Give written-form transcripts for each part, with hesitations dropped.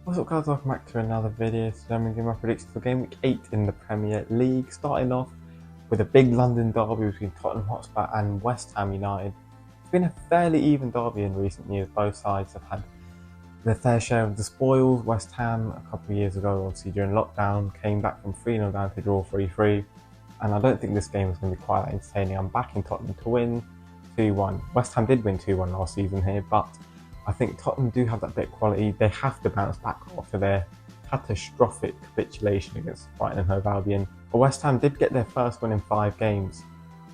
What's up guys, welcome back to another video. Today I'm going to give my predictions for game week 8 in the Premier League, starting off with a big London derby between Tottenham Hotspur and West Ham United. It's been a fairly even derby in recent years. Both sides have had their fair share of the spoils. West Ham a couple of years ago, obviously during lockdown, came back from 3-0 down to draw 3-3, and I don't think this game is going to be quite that entertaining. I'm backing Tottenham to win 2-1. West Ham did win 2-1 last season here, but I think Tottenham do have that bit of quality. They have to bounce back after their catastrophic capitulation against Brighton and Hove Albion. But West Ham did get their first win in 5 games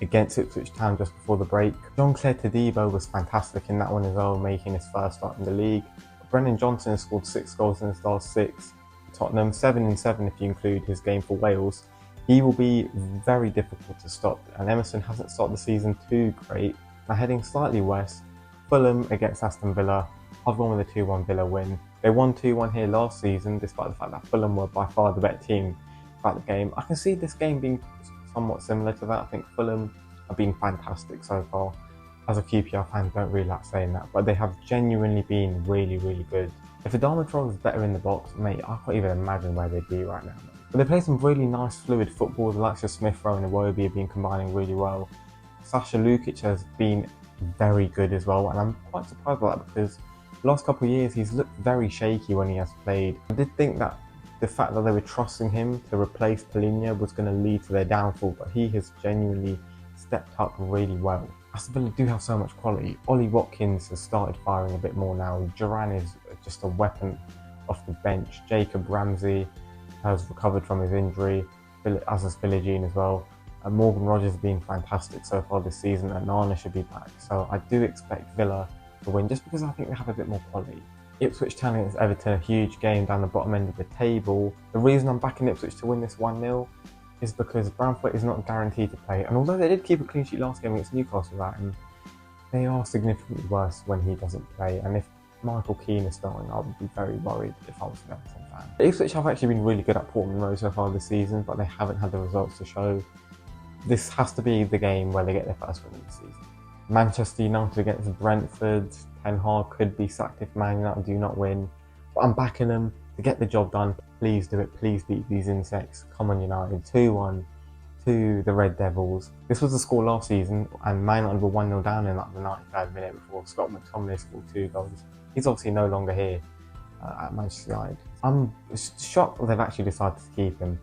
against Ipswich Town just before the break. Jean-Claire Todibo was fantastic in that one as well, making his first start in the league. Brennan Johnson has scored 6 goals in his last 6. Tottenham 7-7 if you include his game for Wales. He will be very difficult to stop, and Emerson hasn't started the season too great. Now heading slightly west, Fulham against Aston Villa. I've gone with a 2-1 Villa win. They won 2-1 here last season, despite the fact that Fulham were by far the better team throughout the game. I can see this game being somewhat similar to that. I think Fulham have been fantastic so far. As a QPR fan, don't really like saying that, but they have genuinely been really, really good. If Adama Troll was better in the box, mate, I can't even imagine where they'd be right now. But they play some really nice, fluid football. The likes of Smith Rowe and Iwobi have been combining really well. Sasha Lukic has been very good as well, and I'm quite surprised by that because the last couple of years he's looked very shaky when he has played. I did think that the fact that they were trusting him to replace Palhinha was going to lead to their downfall, but he has genuinely stepped up really well. Aston Villa do have so much quality. Ollie Watkins has started firing a bit more now. Duran is just a weapon off the bench. Jacob Ramsey has recovered from his injury, as has Philogene as well. Morgan Rogers has been fantastic so far this season, and Nana should be back. So I do expect Villa to win just because I think they have a bit more quality. Ipswich Town against Everton, a huge game down the bottom end of the table. The reason I'm backing Ipswich to win this 1-0 is because Bramford is not guaranteed to play. And although they did keep a clean sheet last game against Newcastle without him, they are significantly worse when he doesn't play. And if Michael Keane is starting, I would be very worried if I was an Everton fan. Ipswich have actually been really good at Portman Road so far this season, but they haven't had the results to show. This has to be the game where they get their first win of the season. Manchester United against Brentford. Ten Hag could be sacked if Man United do not win. But I'm backing them to get the job done. Please do it. Please beat these insects. Come on United. 2-1 to the Red Devils. This was the score last season, and Man United were 1-0 down in like the 93rd minute before Scott McTominay scored 2 goals. He's obviously no longer here at Manchester United. I'm shocked that they've actually decided to keep him,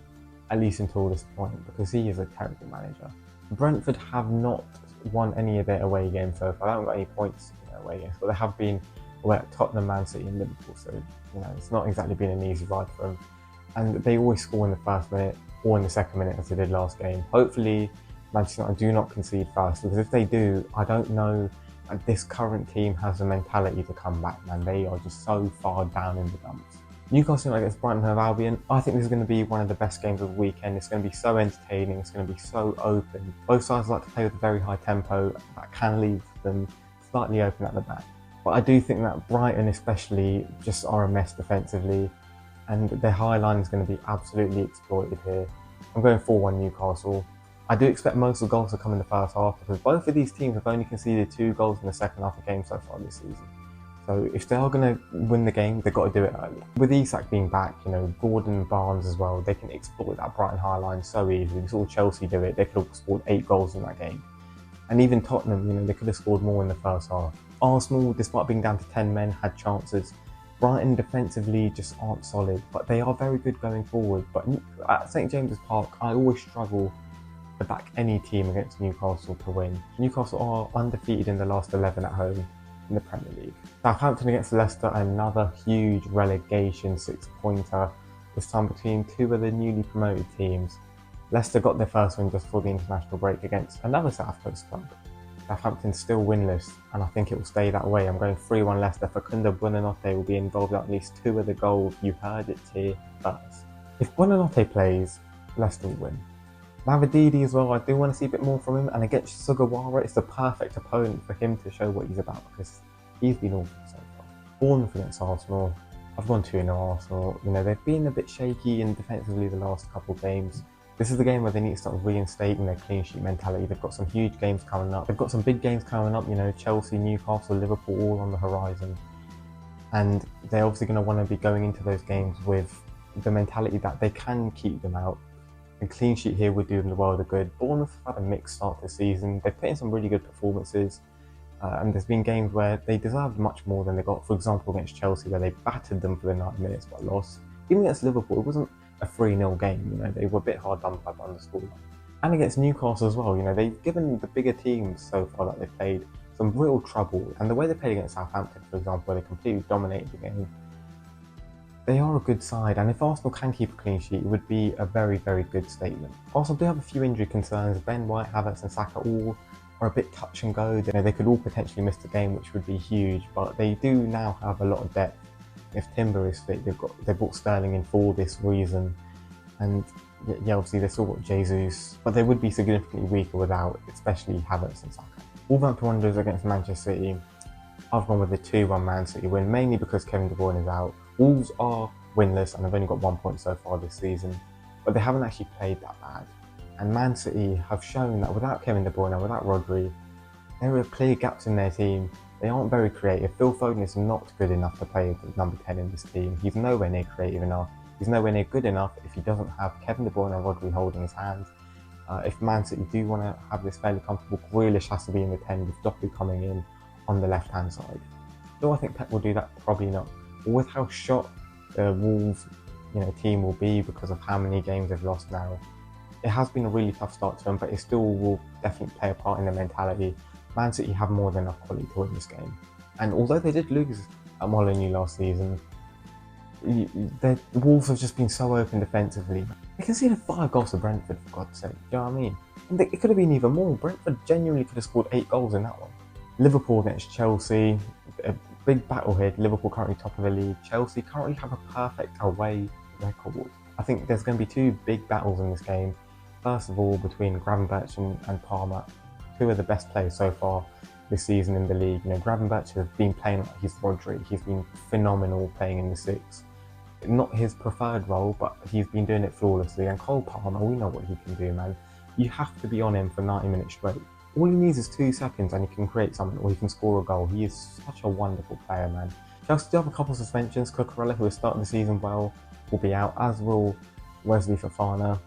at least until this point, because he is a terrible manager. Brentford have not won any of their away games so far. They haven't got any points in their away games, but they have been away at Tottenham, Man City and Liverpool, so it's not exactly been an easy ride for them. And they always score in the first minute or in the second minute as they did last game. Hopefully Manchester United do not concede first, because if they do, I don't know that this current team has the mentality to come back, man. They are just so far down in the dumps. Newcastle against Brighton and Hove Albion. I think this is going to be one of the best games of the weekend. It's going to be so entertaining. It's going to be so open. Both sides like to play with a very high tempo that can leave them slightly open at the back. But I do think that Brighton especially just are a mess defensively, and their high line is going to be absolutely exploited here. I'm going 4-1 Newcastle. I do expect most of the goals to come in the first half, because both of these teams have only conceded 2 goals in the second half of games so far this season. So if they are going to win the game, they've got to do it early. With Isak being back, Gordon and Barnes as well, they can exploit that Brighton high line so easily. We saw Chelsea do it. They could have scored 8 goals in that game. And even Tottenham, they could have scored more in the first half. Arsenal, despite being down to 10 men, had chances. Brighton defensively just aren't solid, but they are very good going forward. But at St James's Park, I always struggle to back any team against Newcastle to win. Newcastle are undefeated in the last 11 at home in the Premier League. Southampton against Leicester, another huge relegation 6-pointer, this time between 2 of the newly promoted teams. Leicester got their first win just before the international break against another South Coast club. Southampton's still winless, and I think it will stay that way. I'm going 3-1 Leicester. Facundo Buonanotte will be involved in at least 2 of the goals. You heard it here first. If Buonanotte plays, Leicester will win. Mavididi as well, I do want to see a bit more from him, and against Sugawara, it's the perfect opponent for him to show what he's about, because he's been awful so far. Bournemouth against Arsenal, I've gone 2-0 Arsenal. They've been a bit shaky and defensively the last couple of games. This is the game where they need to start reinstating their clean sheet mentality. They've got some huge games coming up. They've got some big games coming up, Chelsea, Newcastle, Liverpool, all on the horizon. and they're obviously going to want to be going into those games with the mentality that they can keep them out. A clean sheet here would do them the world of good. Bournemouth have had a mixed start to the season. They've put in some really good performances, and there's been games where they deserved much more than they got. For example, against Chelsea, where they battered them for the 90 minutes but lost. Even against Liverpool, it wasn't a 3-0 game. They were a bit hard done by the scoreline. And against Newcastle as well, they've given the bigger teams so far that they've played some real trouble. And the way they played against Southampton, for example, where they completely dominated the game, they are a good side, and if Arsenal can keep a clean sheet, it would be a very, very good statement. Arsenal do have a few injury concerns. Ben White, Havertz and Saka all are a bit touch and go. They could all potentially miss the game, which would be huge, but they do now have a lot of depth. If Timber is fit, they brought Sterling in for this reason, and yeah, obviously they still got Jesus, but they would be significantly weaker without, especially Havertz and Saka. Wolverhampton Wanderers against Manchester City. I've gone with the 2-1 Man City win, mainly because Kevin De Bruyne is out. Wolves are winless and they've only got 1 point so far this season, but they haven't actually played that bad. And Man City have shown that without Kevin De Bruyne and without Rodri, there are clear gaps in their team. They aren't very creative. Phil Foden is not good enough to play with number 10 in this team. He's nowhere near creative enough. He's nowhere near good enough if he doesn't have Kevin De Bruyne and Rodri holding his hands. If Man City do want to have this fairly comfortable, Grealish has to be in the 10 with Doku coming in on the left-hand side. Do I think Pep will do that? Probably not. But with how shot the Wolves team will be because of how many games they've lost now, it has been a really tough start to them, but it still will definitely play a part in their mentality. Man City have more than enough quality to win this game. And although they did lose at Molineux last season, the Wolves have just been so open defensively. They conceded 5 goals to Brentford, for God's sake. Do you know what I mean? And it could have been even more. Brentford genuinely could have scored 8 goals in that one. Liverpool against Chelsea, a big battle here. Liverpool currently top of the league. Chelsea currently have a perfect away record. I think there's going to be 2 big battles in this game. First of all, between Gravenberch and Palmer, 2 of the best players so far this season in the league. Gravenberch has been playing like he's Rodri. He's been phenomenal playing in the 6. Not his preferred role, but he's been doing it flawlessly. And Cole Palmer, we know what he can do, man. You have to be on him for 90 minutes straight. All he needs is 2 seconds and he can create something, or he can score a goal. He is such a wonderful player, man. Chelsea do have a couple of suspensions. Cucurella, who has started the season well, will be out, as will Wesley Fofana.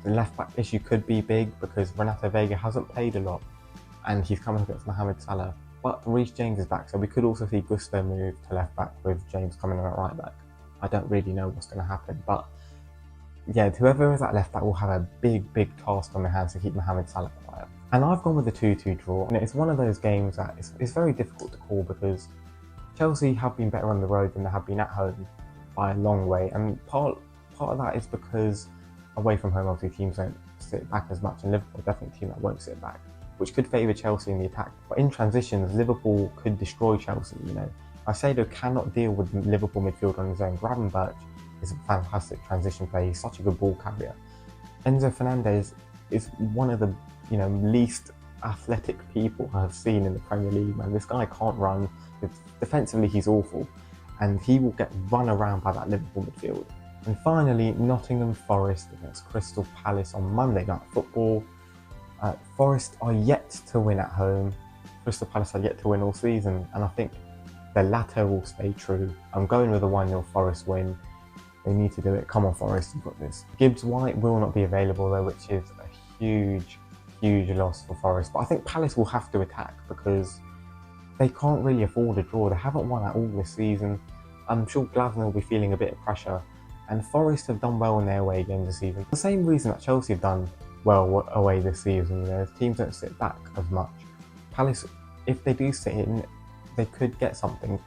The left-back issue could be big because Renato Vega hasn't played a lot and he's coming up against Mohamed Salah. But Reece James is back, so we could also see Gusto move to left-back with James coming in at right-back. I don't really know what's going to happen, but yeah, whoever is at left-back will have a big, big task on their hands to keep Mohamed Salah quiet. And I've gone with the 2-2 draw, and it's one of those games that it's very difficult to call because Chelsea have been better on the road than they have been at home by a long way, and part of that is because away from home, obviously teams don't sit back as much, and Liverpool are definitely a team that won't sit back, which could favour Chelsea in the attack. But in transitions, Liverpool could destroy Chelsea. Caicedo cannot deal with Liverpool midfield on his own. Gravenberch is a fantastic transition player. He's such a good ball carrier. Enzo Fernandez is one of the least athletic people I've seen in the Premier League, man. This guy can't run. Defensively, he's awful, and he will get run around by that Liverpool midfield. And finally, Nottingham Forest against Crystal Palace on Monday Night Football. Forest are yet to win at home. Crystal Palace are yet to win all season, and I think the latter will stay true. I'm going with a 1-0 Forest win. They need to do it. Come on, Forest, you've got this. Gibbs White will not be available though, which is a huge loss for Forest. But I think Palace will have to attack because they can't really afford a draw. They haven't won at all this season. I'm sure Glasner will be feeling a bit of pressure. And Forest have done well in their away games this season. The same reason that Chelsea have done well away this season. Teams don't sit back as much. Palace, if they do sit in, they could get something.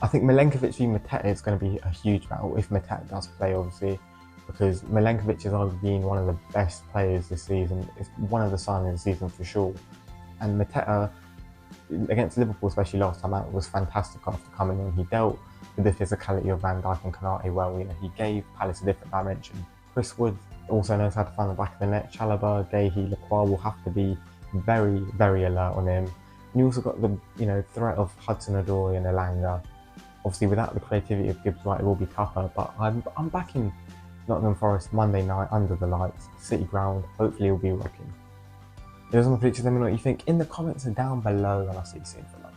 I think Milenkovic v Mateta is going to be a huge battle if Mateta does play, obviously, because Milenkovic has arguably been one of the best players this season. It's one of the signings of the season for sure. And Mateta, against Liverpool, especially last time out, was fantastic after coming in. He dealt with the physicality of Van Dijk and Konate well. He gave Palace a different dimension. Chris Wood also knows how to find the back of the net. Chalobah, Guehi, Lacroix will have to be very, very alert on him. And you also got the threat of Hudson-Odoi and Elanga. Obviously, without the creativity of Gibbs White, it will be tougher. But I'm backing Nottingham Forest Monday night under the lights, City ground. Hopefully, it'll be working. Those are my predictions. Let me know what you think in the comments and down below, and I'll see you soon for lunch.